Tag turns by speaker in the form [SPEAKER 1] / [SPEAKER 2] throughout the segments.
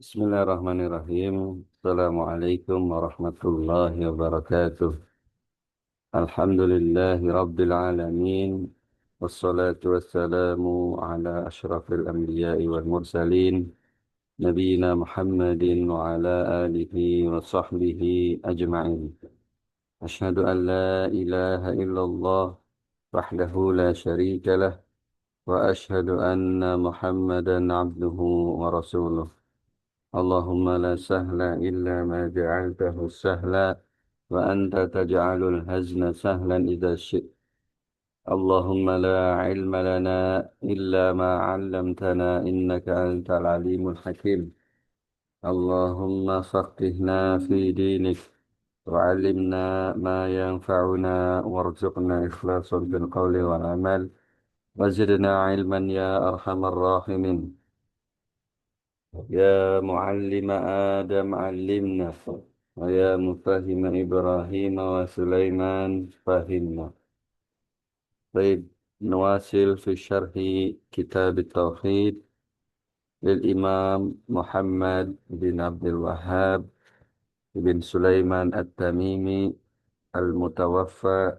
[SPEAKER 1] Bismillahirrahmanirrahim. Assalamualaikum warahmatullahi wabarakatuh. Alhamdulillahi rabbil alamin. Wassalatu wassalamu ala ashrafil anbiya'i wal mursalin. Nabiina Muhammadin wa ala alihi wa sahbihi ajma'in. Ashhadu an la ilaha illallah wahdahu la sharika lah. Wa ashhadu anna Muhammadan abduhu wa rasuluh. اللهم لا سهل إلا ما جعلته سهلا وأنت تجعل الحزن سهلا إذا شئت. اللهم لا علم لنا إلا ما علمتنا إنك أنت العليم الحكيم. اللهم فقهنا في دينك وعلمنا ما ينفعنا وارزقنا إخلاصا في القول والعمل وزدنا علما يا أرحم الراحمين. يا معلم آدم علمنا ويا مفهم إبراهيم وسليمان فهمنا. طيب، نواصل في شرح كتاب التوحيد للإمام محمد بن عبد الوهاب بن سليمان التميمي المتوفى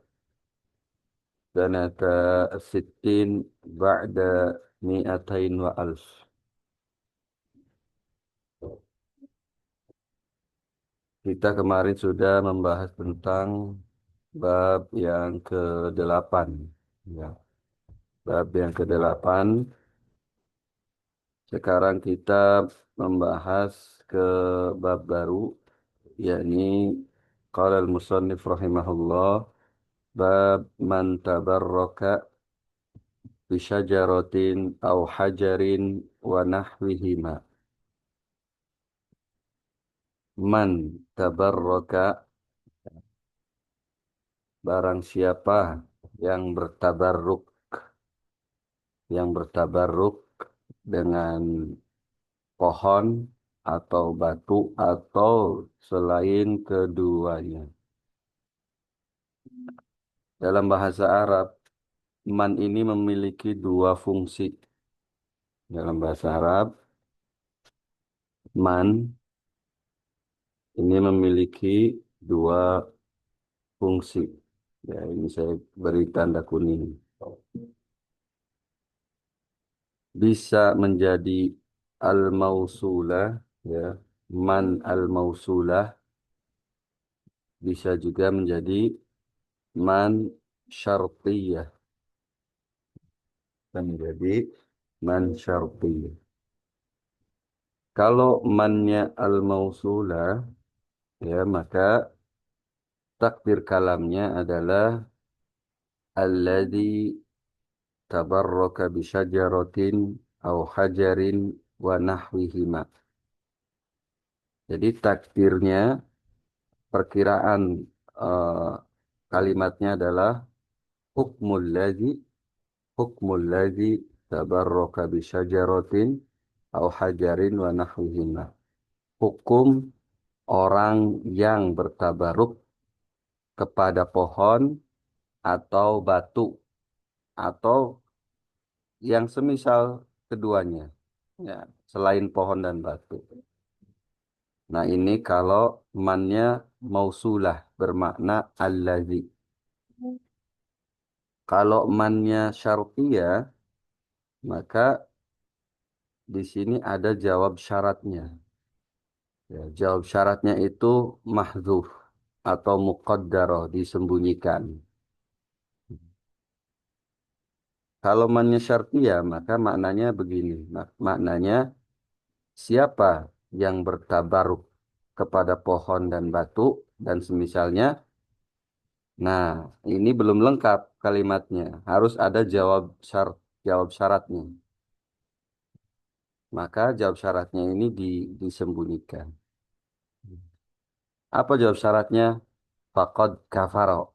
[SPEAKER 1] سنة 60 بعد 200 وألف. Kita kemarin sudah membahas tentang bab yang ke-8. Ya, bab yang ke-8. Sekarang kita membahas ke bab baru, yakni qala al-musannif rahimahullah, bab man tabarraka bi syajaratin aw hajarin wa nahwihima. Man tabarraka, barang siapa yang bertabarruk dengan pohon atau batu atau selain keduanya. Dalam bahasa Arab, man ini memiliki dua fungsi. Dalam bahasa Arab, man ini memiliki dua fungsi. Ya, ini saya beri tanda kuning. Bisa menjadi al-mausulah, ya, man al-mausulah. Bisa juga menjadi man syartiyah. Dan menjadi man syartiyah. Kalau mannya al-mausulah, ya, maka takdir kalamnya adalah alladzi tabarraka bi syajaratin aw hajarin wa nahwihima. Jadi takdirnya, perkiraan eh, kalimatnya adalah hukmul ladzi tabarraka bi syajaratin aw hajarin wa nahwihima. Hukum orang yang bertabaruk kepada pohon atau batu atau yang semisal keduanya, ya, selain pohon dan batu. Nah, ini kalau mannya mausulah bermakna allazi. Kalau mannya syartiyah, maka di sini ada jawab syaratnya. Ya, jawab syaratnya itu mahdzuf atau muqaddarah, disembunyikan. Kalau mannya syartiyah, maka maknanya begini. Maknanya, siapa yang bertabaruk kepada pohon dan batu dan semisalnya. Nah, ini belum lengkap kalimatnya. Harus ada jawab syaratnya. Maka jawab syaratnya ini disembunyikan. Apa jawab syaratnya? Faqad kafaro.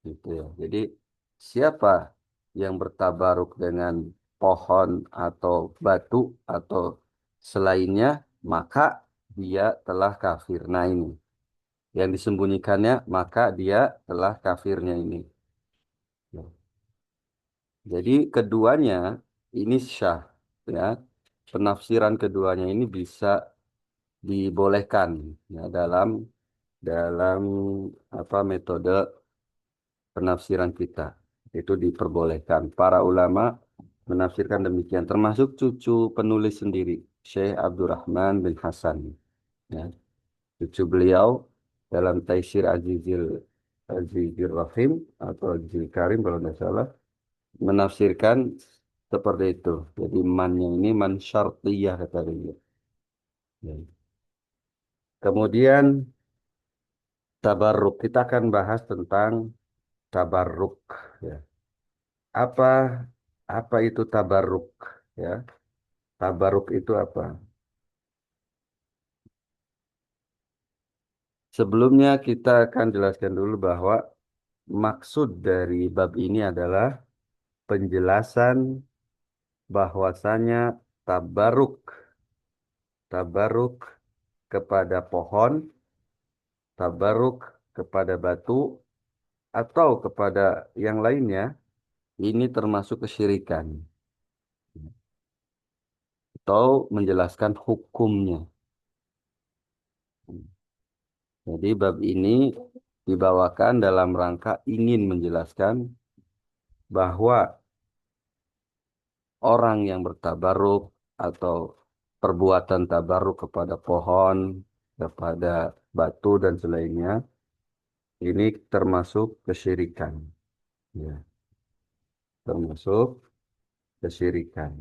[SPEAKER 1] Gitu ya. Jadi, siapa yang bertabaruk dengan pohon atau batu atau selainnya, maka dia telah kafir. Nah, ini yang disembunyikannya, maka dia telah kafirnya ini. Jadi keduanya ini syah, ya. Penafsiran keduanya ini bisa dibolehkan ya, dalam apa metode penafsiran kita. Itu diperbolehkan. Para ulama menafsirkan demikian, termasuk cucu penulis sendiri, Syekh Abdurrahman bin Hasan. Ya, cucu beliau dalam Taisir Azizir Rahim atau Azizir Karim kalau tidak salah menafsirkan seperti itu. Jadi mannya ini man syartiyah kata dia. Ya. Kemudian tabarruk. Kita akan bahas tentang tabarruk. Ya. Apa apa itu tabarruk? Ya. Tabarruk itu apa? Sebelumnya kita akan jelaskan dulu bahwa maksud dari bab ini adalah penjelasan bahwasanya tabarruk, tabarruk kepada pohon, tabarruk kepada batu, atau kepada yang lainnya, ini termasuk kesyirikan. Atau menjelaskan hukumnya. Jadi bab ini dibawakan dalam rangka ingin menjelaskan bahwa orang yang bertabaruk atau perbuatan tabaruk kepada pohon, kepada batu dan selainnya, ini termasuk kesyirikan. Ya, termasuk kesyirikan.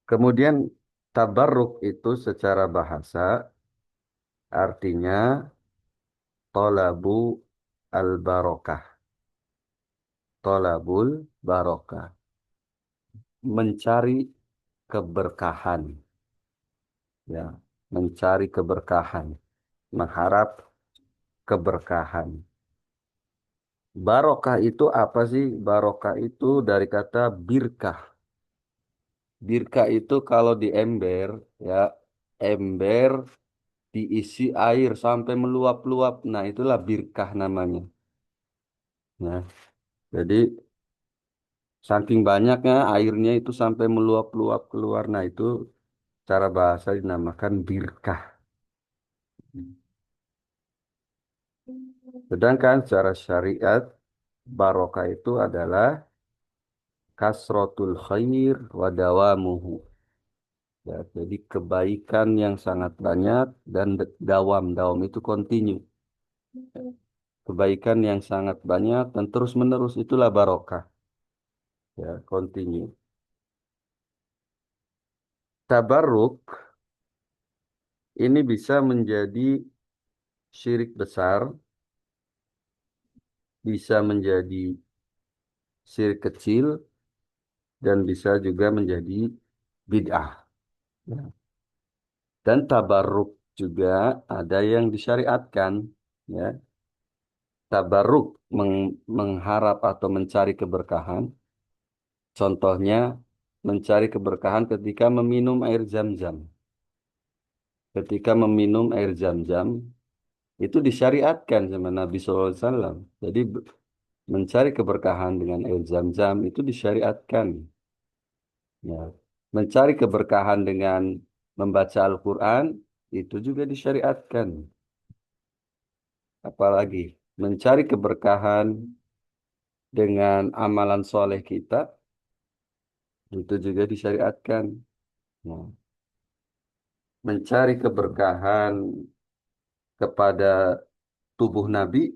[SPEAKER 1] Kemudian tabarruk itu secara bahasa artinya tolabu al-barokah. Tolabul barokah. Mencari keberkahan. Ya, mencari keberkahan. Mengharap keberkahan. Barokah itu apa sih? Barokah itu dari kata birkah. Birkah itu kalau di ember, ya, ember diisi air sampai meluap-luap. Nah, itulah birkah namanya. Nah, jadi saking banyaknya airnya itu sampai meluap-luap keluar. Nah, itu cara bahasa dinamakan birkah. Sedangkan secara syariat, barokah itu adalah kasrotul khair wa dawamuhu. Ya, jadi kebaikan yang sangat banyak dan dawam. Dawam itu continue. Kebaikan yang sangat banyak dan terus-menerus itulah barokah. Ya, continue. Tabarruk ini bisa menjadi syirik besar, bisa menjadi syirik kecil, dan bisa juga menjadi bid'ah. Ya. Dan tabarruk juga ada yang disyariatkan. Ya. Tabarruk mengharap atau mencari keberkahan. Contohnya mencari keberkahan ketika meminum air zam-zam. Ketika meminum air zam-zam itu disyariatkan sama Nabi SAW. Jadi mencari keberkahan dengan air zam-zam itu disyariatkan. Ya. Mencari keberkahan dengan membaca Al-Quran itu juga disyariatkan. Apalagi mencari keberkahan dengan amalan soleh kita itu juga disyariatkan. Ya. Mencari keberkahan kepada tubuh Nabi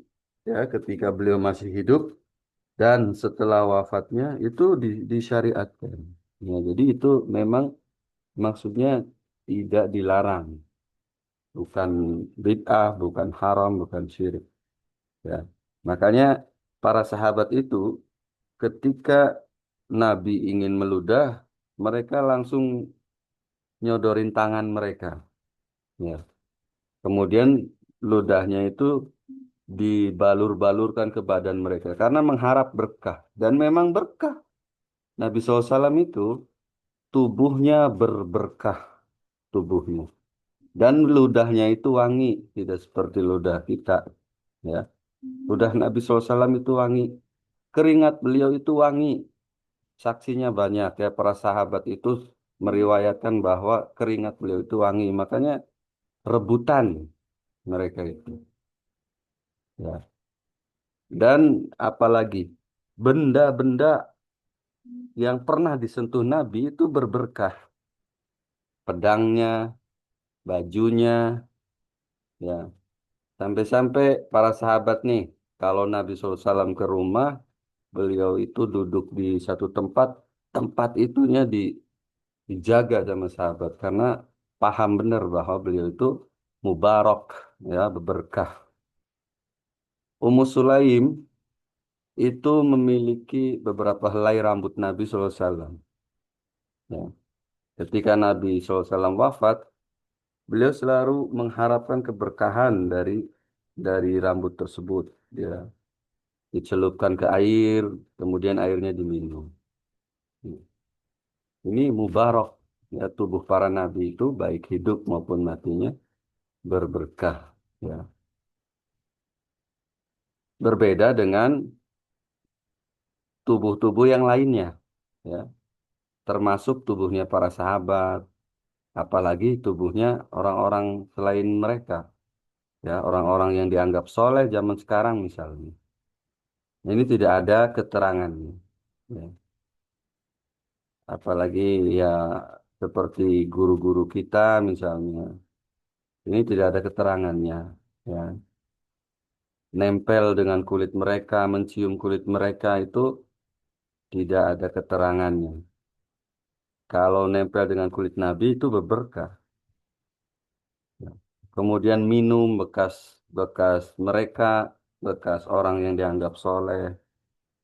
[SPEAKER 1] ya ketika beliau masih hidup dan setelah wafatnya itu disyariatkan. Ya, jadi itu memang maksudnya tidak dilarang, bukan bid'ah, bukan haram, bukan syirik. Ya, makanya para sahabat itu ketika Nabi ingin meludah, mereka langsung nyodorin tangan mereka. Ya, kemudian ludahnya itu dibalur-balurkan ke badan mereka karena mengharap berkah dan memang berkah. Nabi SAW itu tubuhnya berberkah tubuhnya dan ludahnya itu wangi tidak seperti ludah kita ya. Ludah Nabi SAW itu wangi, keringat beliau itu wangi, saksinya banyak ya para sahabat itu meriwayatkan bahwa keringat beliau itu wangi. Makanya rebutan mereka itu. Ya. Dan apalagi benda-benda yang pernah disentuh Nabi itu berberkah. Pedangnya, bajunya, ya. Sampai-sampai para sahabat nih, kalau Nabi SAW ke rumah, beliau itu duduk di satu tempat, tempat itunya dijaga sama sahabat karena paham benar bahwa beliau itu mubarak, ya, berberkah. Ummu Sulaim itu memiliki beberapa helai rambut Nabi SAW. Ya. Ketika Nabi SAW wafat, beliau selalu mengharapkan keberkahan dari rambut tersebut. Ya. Dicelupkan ke air, kemudian airnya diminum. Ini mubarak. Ya, tubuh para nabi itu baik hidup maupun matinya berberkah. Ya. Berbeda dengan tubuh-tubuh yang lainnya. Ya. Termasuk tubuhnya para sahabat, apalagi tubuhnya orang-orang selain mereka. Ya, orang-orang yang dianggap soleh zaman sekarang misalnya. Ini tidak ada keterangannya. Ya. Apalagi ya seperti guru-guru kita misalnya. Ini tidak ada keterangannya. Ya. Nempel dengan kulit mereka, mencium kulit mereka itu tidak ada keterangannya. Kalau nempel dengan kulit Nabi itu berberkah. Ya. Kemudian minum bekas mereka, bekas orang yang dianggap soleh,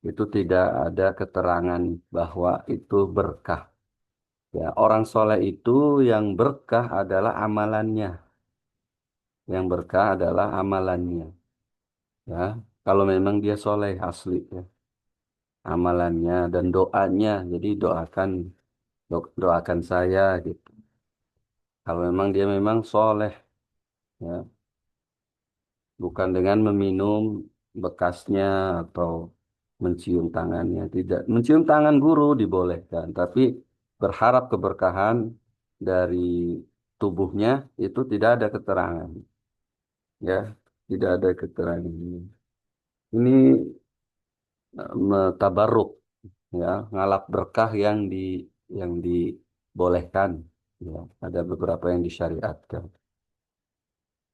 [SPEAKER 1] itu tidak ada keterangan bahwa itu berkah. Ya, orang soleh itu yang berkah adalah amalannya. Yang berkah adalah amalannya. Ya, kalau memang dia soleh asli, ya, amalannya dan doanya. Jadi doakan saya gitu. Kalau memang dia memang soleh, ya, bukan dengan meminum bekasnya atau mencium tangannya. Tidak, mencium tangan guru dibolehkan, tapi berharap keberkahan dari tubuhnya itu tidak ada keterangan, ya, tidak ada keterangan. Ini tabarruk, ya, ngalap berkah yang dibolehkan, ya, ada beberapa yang disyariatkan.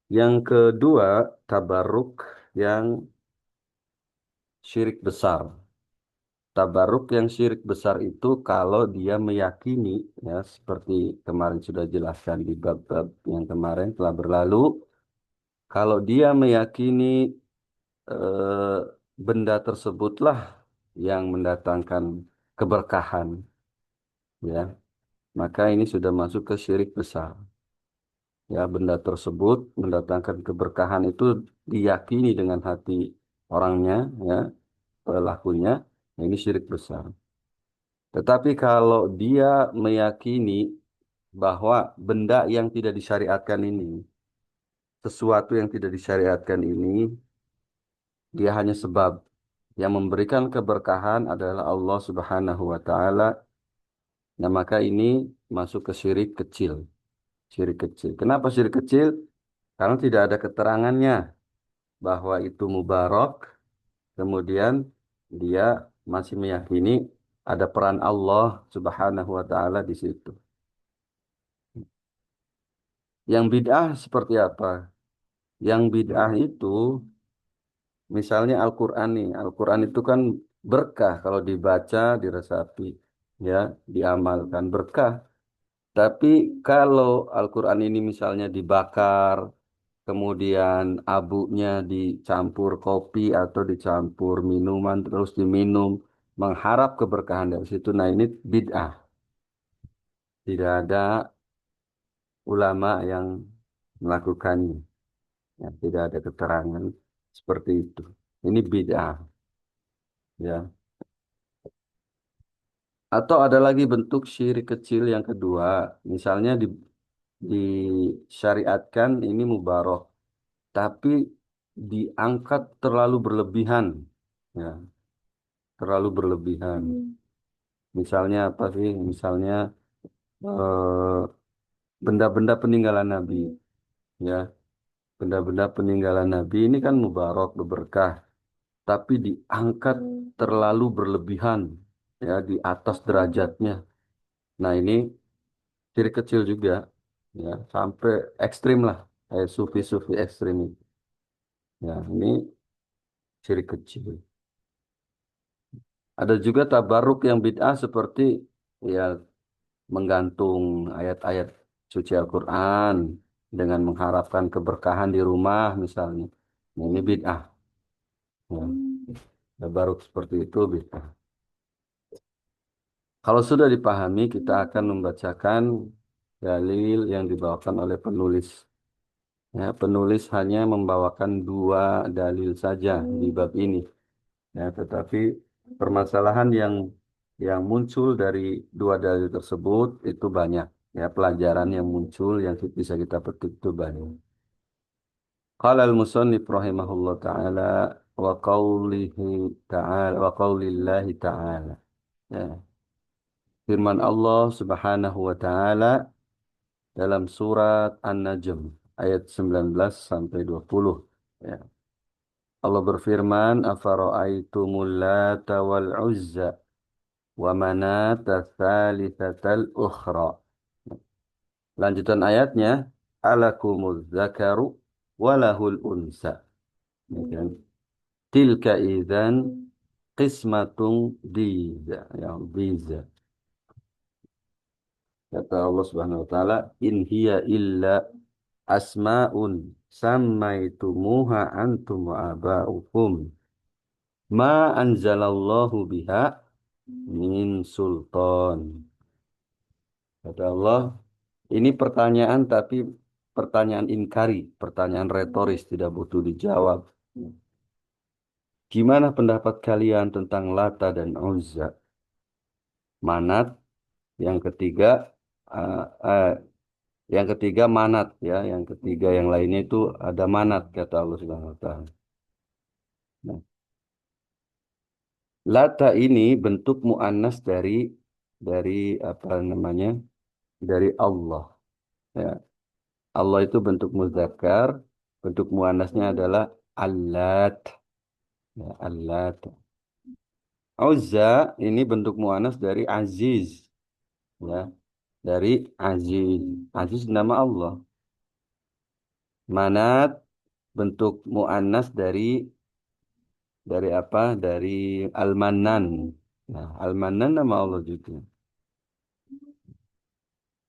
[SPEAKER 1] Yang kedua, tabarruk yang syirik besar. Tabarruk yang syirik besar itu kalau dia meyakini, ya, seperti kemarin sudah jelaskan di bab-bab yang kemarin telah berlalu, kalau dia meyakini eh, benda tersebutlah yang mendatangkan keberkahan, ya, maka ini sudah masuk ke syirik besar. Ya, benda tersebut mendatangkan keberkahan itu diyakini dengan hati orangnya, ya, pelakunya, ya, ini syirik besar. Tetapi kalau dia meyakini bahwa benda yang tidak disyariatkan ini, sesuatu yang tidak disyariatkan ini, dia hanya sebab yang memberikan keberkahan adalah Allah Subhanahu wa taala, nah maka ini masuk ke syirik kecil. Syirik kecil. Kenapa syirik kecil? Karena tidak ada keterangannya bahwa itu mubarak, kemudian dia masih meyakini ada peran Allah Subhanahu wa taala di situ. Yang bid'ah seperti apa? Yang bid'ah itu misalnya Al-Qur'an nih. Al-Qur'an itu kan berkah kalau dibaca, diresapi, ya, diamalkan berkah. Tapi kalau Al-Qur'an ini misalnya dibakar, kemudian abunya dicampur kopi atau dicampur minuman terus diminum, mengharap keberkahan dari situ. Nah, ini bid'ah. Tidak ada ulama yang melakukannya. Ya, tidak ada keterangan seperti itu. Ini bid'ah, ya. Atau ada lagi bentuk syirik kecil yang kedua, misalnya disyariatkan ini mubarok, tapi diangkat terlalu berlebihan, ya, terlalu berlebihan. Misalnya apa sih? Misalnya eh, benda-benda peninggalan Nabi, ya. Benda-benda peninggalan Nabi ini kan mubarak, berberkah, tapi diangkat terlalu berlebihan, ya, di atas derajatnya. Nah, ini ciri kecil juga, ya, sampai ekstrim lah, kayak sufi-sufi ekstrim itu. Ya, ini ciri kecil. Ada juga tabaruk yang bid'ah seperti, ya, menggantung ayat-ayat suci Al-Quran dengan mengharapkan keberkahan di rumah misalnya. Nah, ini bid'ah. Ya, tabaruk seperti itu bid'ah. Kalau sudah dipahami, kita akan membacakan dalil yang dibawakan oleh penulis. Ya, penulis hanya membawakan dua dalil saja di bab ini. Ya, tetapi permasalahan yang muncul dari dua dalil tersebut itu banyak. Ya, pelajaran yang muncul yang bisa kita petik itu banyak. Qala al-musannif rahimahullah ta'ala wa qawlihi ta'ala wa qawlillahi ta'ala. Ya, firman Allah Subhanahu wa taala dalam surat An-Najm ayat 19 sampai 20. Ya. Allah berfirman, "Afara'aitumul Lata wal Uzza wa manata tsalitsatal ukhra." Lanjutan ayatnya, "Alakumuz zakaru walahul unsa." Ya kan? Tilka idzan qismatun diza. Ya, diza. Kata Allah Subhanahu wa taala, "In hiya illa asma'un sammaitumuha antum wa aba'ukum ma anzalallahu biha min sultan." Kata Allah, ini pertanyaan tapi pertanyaan inkari, pertanyaan retoris, tidak butuh dijawab. Gimana pendapat kalian tentang Lata dan Uzza? Manat, yang ketiga, uh, uh, yang ketiga Manat, ya, yang ketiga yang lainnya itu ada Manat, kata Allah Subhanahu Wa Taala. Nah, Lata ini bentuk muannas dari apa namanya? Dari Allah. Ya. Allah itu bentuk muzakkar, bentuk muannasnya adalah Allat. Ya, Allat. Uzza ini bentuk muannas dari Aziz. Ya, dari Aziz. Aziz nama Allah. Manat bentuk muannas dari apa? Dari Al-Manan. Nah, Al-Manan nama Allah juga.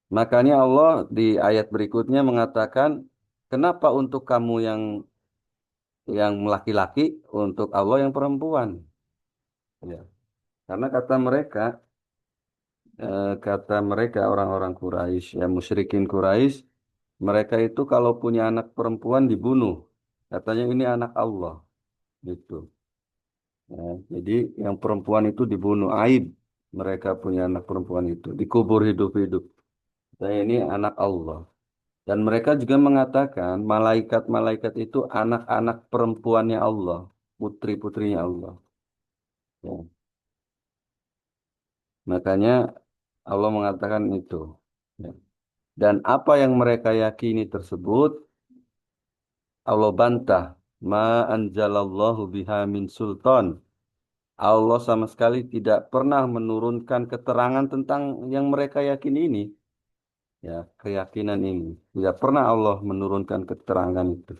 [SPEAKER 1] Makanya Allah di ayat berikutnya mengatakan, kenapa untuk kamu yang laki-laki, untuk Allah yang perempuan? Ya. Karena kata mereka orang-orang Quraisy, ya, musyrikin Quraisy, mereka itu kalau punya anak perempuan dibunuh. Katanya ini anak Allah, gitu. Ya, jadi yang perempuan itu dibunuh, aib mereka punya anak perempuan itu, dikubur hidup-hidup. Saya ini anak Allah. Dan mereka juga mengatakan malaikat-malaikat itu anak-anak perempuannya Allah, putri-putrinya Allah. Ya. Makanya Allah mengatakan itu. Ya. Dan apa yang mereka yakini tersebut, Allah bantah. Ma anzalallahu biha min sultan. Allah sama sekali tidak pernah menurunkan keterangan tentang yang mereka yakini ini. Ya, keyakinan ini. Tidak pernah Allah menurunkan keterangan itu.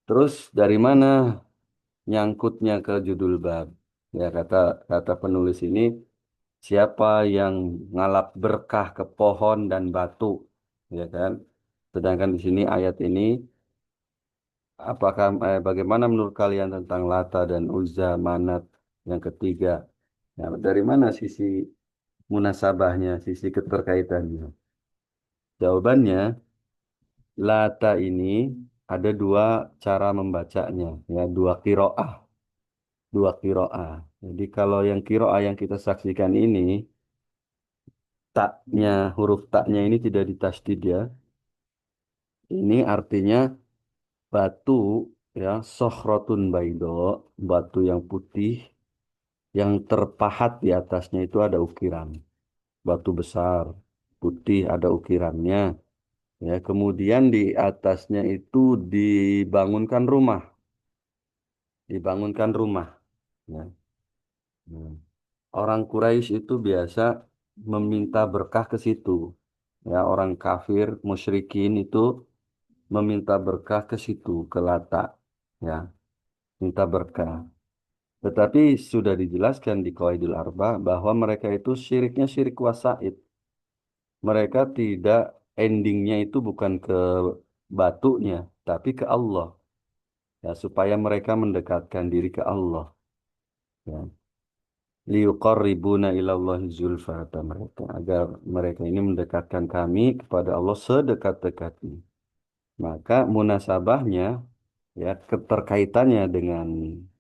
[SPEAKER 1] Terus dari mana nyangkutnya ke judul bab? Ya, kata kata penulis ini, siapa yang ngalap berkah ke pohon dan batu, ya kan? Sedangkan di sini ayat ini, bagaimana menurut kalian tentang Lata dan Uzza, Manat yang ketiga? Ya, dari mana sisi munasabahnya, sisi keterkaitannya? Jawabannya, Lata ini ada dua cara membacanya, ya, dua kiroah. Jadi kalau yang kiroah yang kita saksikan ini, huruf taknya ini tidak ditasdid, ya. Ini artinya batu, ya, sohrotun baido, batu yang putih, yang terpahat di atasnya itu ada ukiran. batu besar, putih, ada ukirannya. Ya, kemudian di atasnya itu dibangunkan rumah, dibangunkan rumah. Ya. Hmm. Orang Quraisy itu biasa meminta berkah ke situ. Ya, orang kafir, musyrikin itu meminta berkah ke situ, ke Lata. Ya, minta berkah. Tetapi sudah dijelaskan di Qawaidul Arba bahwa mereka itu syiriknya syirik wasaid. Mereka tidak endingnya itu bukan ke batunya, tapi ke Allah. Ya, supaya mereka mendekatkan diri ke Allah. Ya. Liuqarribuna ilallahi zulfa kata mereka. Agar mereka ini mendekatkan kami kepada Allah sedekat-dekatnya. Maka munasabahnya ya keterkaitannya dengan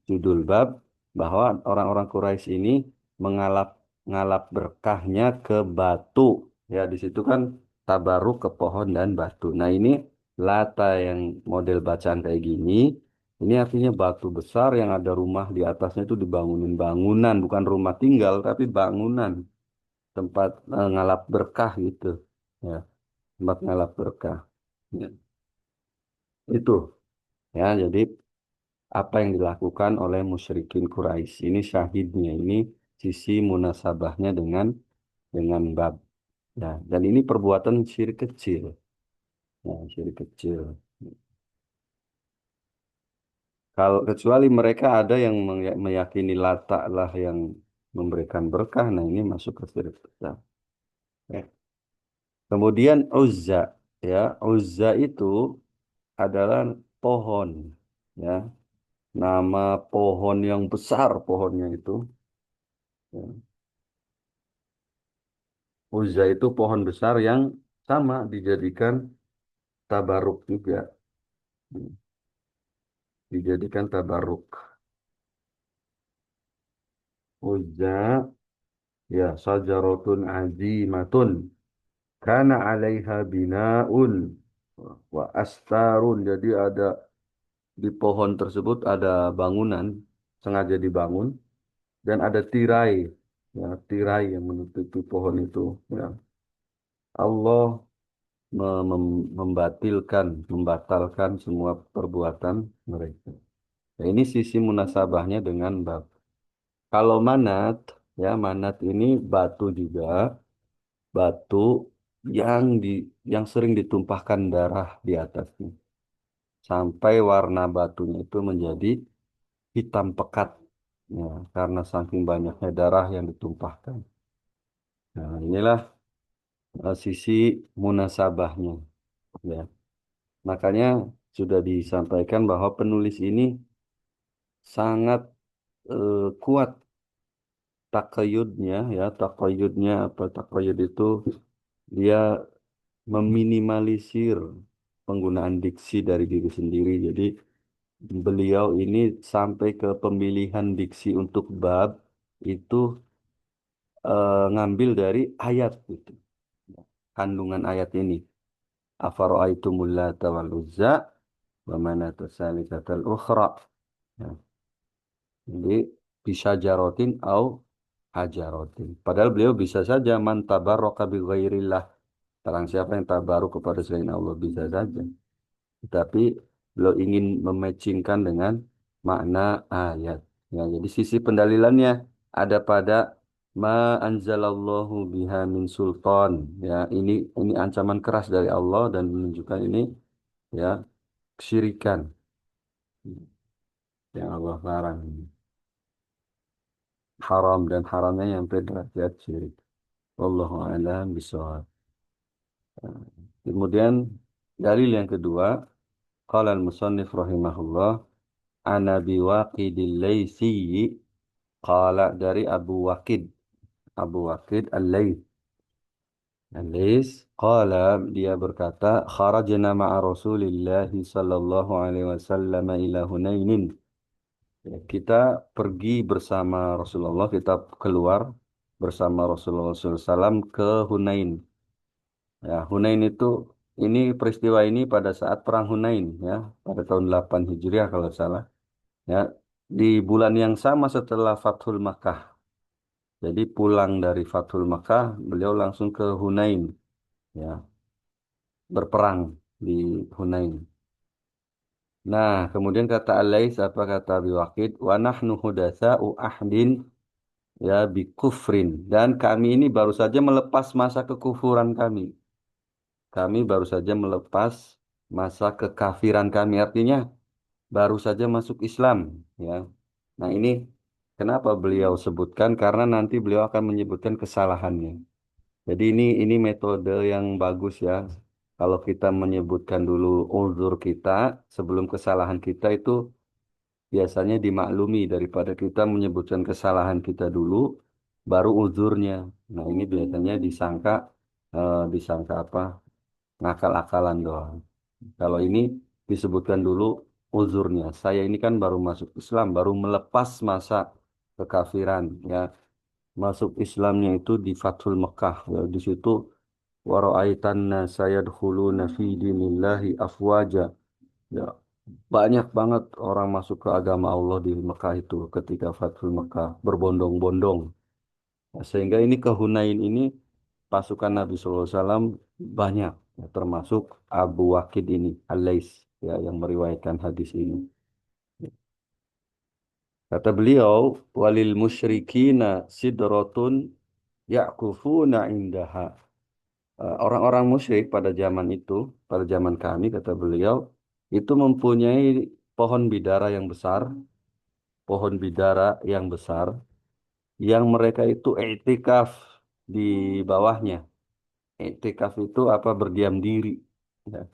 [SPEAKER 1] judul bab bahwa orang-orang Quraisy ini mengalap ngalap berkahnya ke batu. Ya di situ kan tabaruk ke pohon dan batu. Nah ini lata yang model bacaan kayak gini, ini artinya batu besar yang ada rumah di atasnya itu dibangunin bangunan, bukan rumah tinggal tapi bangunan tempat ngalap berkah gitu. Ya, tempat ngalap berkah. Ya, itu ya jadi apa yang dilakukan oleh musyrikin Quraisy. Ini syahidnya, ini sisi munasabahnya dengan bab. Ya, dan ini perbuatan syirik kecil. Ya, syirik kecil. Kalau kecuali mereka ada yang meyakini Lata lah yang memberikan berkah, nah ini masuk ke syirik besar. Ya. Kemudian Uzza, ya Uzza itu adalah pohon, ya nama pohon yang besar pohonnya itu. Ya. Uzza itu pohon besar yang sama dijadikan tabaruk juga. Dijadikan tabaruk. Uzza ya sajaratun azimatun. Kana alaiha binaun wa astarun. Jadi ada di pohon tersebut ada bangunan sengaja dibangun dan ada tirai. Ya, tirai yang menutupi pohon itu. Ya. Allah membatalkan, membatalkan semua perbuatan mereka. Nah, ini sisi munasabahnya dengan bab. Kalau manat, ya manat ini batu juga, batu yang di yang sering ditumpahkan darah di atasnya, sampai warna batunya itu menjadi hitam pekat, ya, karena saking banyaknya darah yang ditumpahkan. Nah, inilah sisi munasabahnya, ya. Makanya sudah disampaikan bahwa penulis ini sangat kuat takayudnya ya takayudnya apa takayud itu dia meminimalisir penggunaan diksi dari diri sendiri. Jadi beliau ini sampai ke pemilihan diksi untuk bab itu ngambil dari ayat itu kandungan ayat ini afara'aitumul lata wal uzza wa manata tsalitsatal ukhra. Ya, jadi bisa jarotin au hajarotin. Padahal beliau bisa saja man tabarraka bi ghairillah. Barang siapa yang tabaruk kepada selain Allah bisa saja. Tetapi beliau ingin mematchingkan dengan makna ayat. Ya, jadi sisi pendalilannya ada pada ma anzalallahu biha min sultan. Ya, ini ancaman keras dari Allah dan menunjukkan ini ya kesyirikan yang Allah larang. Haram dan haramnya yang derajat syirik. Wallahu a'lam bishawab. Kemudian dalil yang kedua, qala al-musannif rahimahullah, ana biwaqidil laitsi qala dari Abu Waqid, Abu Waqid al-Laits. Al-Laits qala dia berkata, kharajna ma'a Rasulillah sallallahu alaihi wasallam ila Hunainin. Ya, kita pergi bersama Rasulullah, kita keluar bersama Rasulullah SAW ke Hunain. Ya, Hunain itu ini peristiwa ini pada saat perang Hunain ya, pada tahun 8 Hijriah kalau salah. Ya, di bulan yang sama setelah Fathul Makkah. Jadi pulang dari Fathul Makkah, beliau langsung ke Hunain, ya, berperang di Hunain. Nah, kemudian kata Al-Lais, apa kata Abi Waqid? Wa nahnu hudatsa'u ahdin ya bi kufrin. Dan kami ini baru saja melepas masa kekufuran kami. Kami baru saja melepas masa kekafiran kami. Artinya baru saja masuk Islam, ya. Nah, ini kenapa beliau sebutkan? Karena nanti beliau akan menyebutkan kesalahannya. Jadi ini metode yang bagus, ya. Kalau kita menyebutkan dulu uzur kita sebelum kesalahan kita itu biasanya dimaklumi daripada kita menyebutkan kesalahan kita dulu baru uzurnya. Nah, ini biasanya disangka apa? Ngakal-akalan doang. Kalau ini disebutkan dulu uzurnya. Saya ini kan baru masuk Islam, baru melepas masa kekafiran, ya. Masuk Islamnya itu di Fathul Mekah, ya. Di situ wara'aitan nasa yadkhuluna fi dinillahi afwaja. Ya, banyak banget orang masuk ke agama Allah di Mekah itu ketika Fathul Mekah berbondong-bondong. Nah, sehingga ini ke Hunain ini pasukan Nabi SAW banyak, ya, termasuk Abu Waqid ini, Al-Lais, ya, yang meriwayatkan hadis ini. Kata beliau, walil musyrikina sidrotun ya'kufuna indaha. Orang-orang musyrik pada zaman itu, pada zaman kami, kata beliau, itu mempunyai pohon bidara yang besar, pohon bidara yang besar, yang mereka itu iktikaf di bawahnya. Iktikaf itu apa? Berdiam diri. Ya,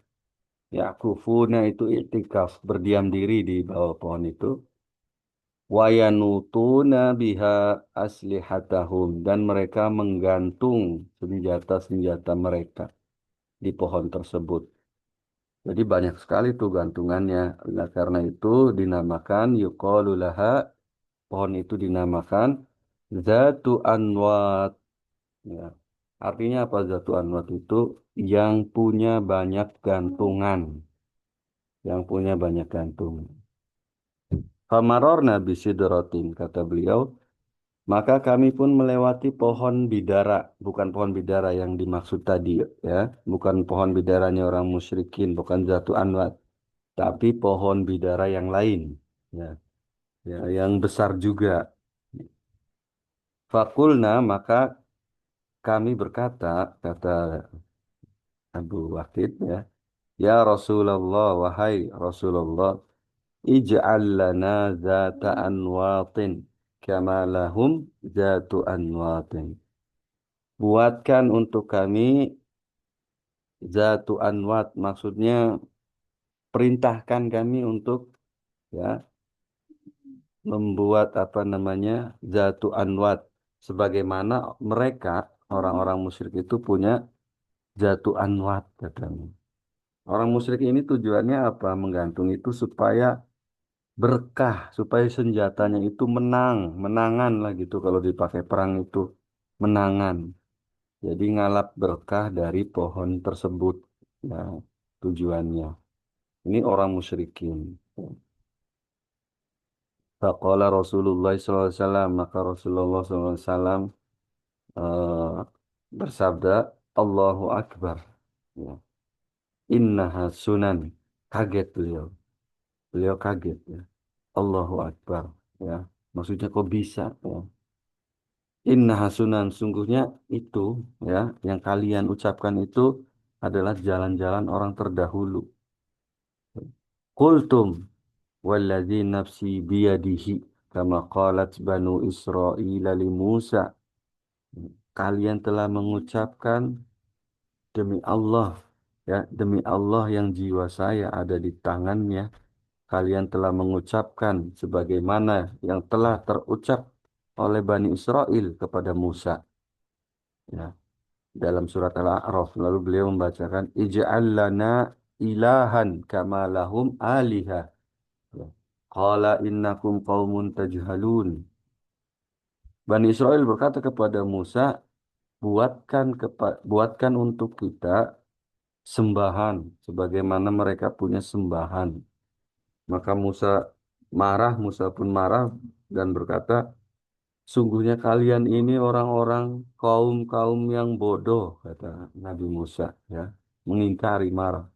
[SPEAKER 1] Yakufuna itu iktikaf, berdiam diri di bawah pohon itu. Wayanutuna biha aslihatahum, dan mereka menggantung senjata-senjata mereka di pohon tersebut. Jadi banyak sekali tuh gantungannya. Nah, karena itu dinamakan yuqalu laha, pohon itu dinamakan Zatu Anwat. Ya. Artinya apa Zatu Anwat itu? Yang punya banyak gantungan. Yang punya banyak gantungan. Famarorna bisidratin, kata beliau. Maka kami pun melewati pohon bidara. Bukan pohon bidara yang dimaksud tadi, ya. Bukan pohon bidaranya orang musyrikin. Bukan Zatu Anwat. Tapi pohon bidara yang lain. Ya. Ya, yang besar juga. Fakulna, maka kami berkata, kata Abu Waqid, ya, ya Rasulullah, wahai Rasulullah, ij'al lana zata anwatin kama lahum zatu anwatin. Buatkan untuk kami zatu anwat, maksudnya perintahkan kami untuk, ya, membuat apa namanya zatu anwat, sebagaimana mereka orang-orang musyrik itu punya zatu anwat, katanya. Orang musyrik ini tujuannya apa? Menggantung itu supaya berkah, supaya senjatanya itu menang, menangan lah gitu kalau dipakai perang itu menangan. Jadi ngalap berkah dari pohon tersebut. Nah, tujuannya. Ini orang musyrikin. Faqala Rasulullah SAW, maka Rasulullah SAW eh, bersabda, Allahu Akbar. Ya. Innaha sunan. Kaget beliau. Beliau kaget, ya. Allahu Akbar. Ya. Maksudnya kok bisa? Ya. Innaha sunan. Sungguhnya itu, ya, yang kalian ucapkan itu adalah jalan-jalan orang terdahulu. Qultum walladzi nafsi biyadihi kama qalat banu Israil li Musa. Kalian telah mengucapkan demi Allah, ya, demi Allah yang jiwa saya ada di tangannya. Kalian telah mengucapkan sebagaimana yang telah terucap oleh Bani Israel kepada Musa. Ya, dalam surat Al-A'raf. Lalu beliau membacakan, Ij'al lana ilahan kama lahum aliha. Ya. Qala innakum qaumun tajhalun. Bani Israel berkata kepada Musa, buatkan untuk kita sembahan sebagaimana mereka punya sembahan. Maka Musa pun marah dan berkata, Sungguhnya kalian ini orang-orang kaum-kaum yang bodoh, kata Nabi Musa, ya, mengingkari marah.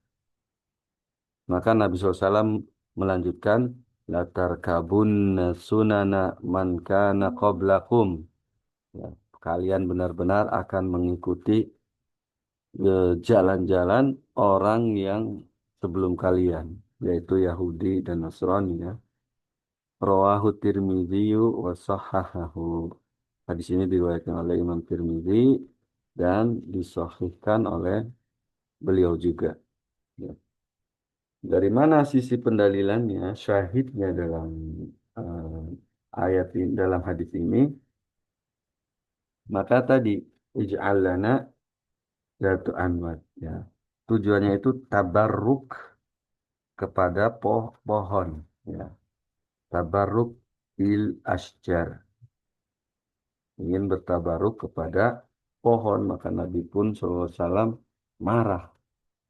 [SPEAKER 1] Maka Nabi SAW melanjutkan, latar kabun sunana man kana qablakum. Ya, kalian benar-benar akan mengikuti jalan-jalan orang yang sebelum kalian, yaitu Yahudi dan Nasrani, ya. Rawahu Tirmidzi wa sahahahu. Hadis ini diriwayatkan oleh Imam Tirmidzi dan disahihkan oleh beliau juga. Ya. Dari mana sisi pendalilannya, syahidnya dalam ayat ini, dalam hadis ini, maka tadi ij'al lana zatu anwat, ya. Tujuannya itu tabarruk kepada pohon, ya. Tabarruk bil asjar, ingin bertabaruk kepada pohon, maka Nabi pun SAW marah,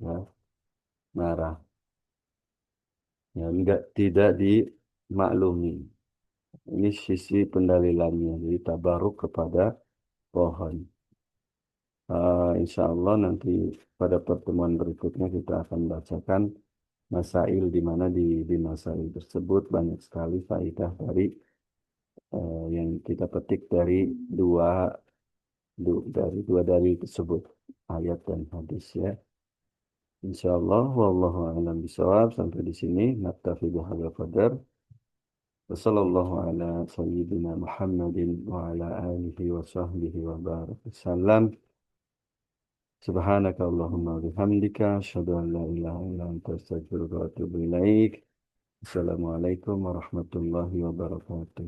[SPEAKER 1] ya, marah, ya, enggak, tidak dimaklumi. Ini sisi pendalilannya, jadi tabaruk kepada pohon. Insya Allah nanti pada pertemuan berikutnya kita akan bacakan masail, di mana di masail tersebut banyak sekali faedah dari yang kita petik dari dari dua dalil tersebut, ayat dan hadis, ya. Insyaallah wallahu a'lam bishawab. Sampai di sini naktafi bihadzal qadar. Wassallallahu ala sayyidina Muhammadin wa ala alihi wa sahbihi wa barak wasallam. Subhanaka Allahumma bihamdika asyhadu an la ilaha illa anta astaghfiruka wa atubu ilaik. Assalamualaikum warahmatullahi wabarakatuh.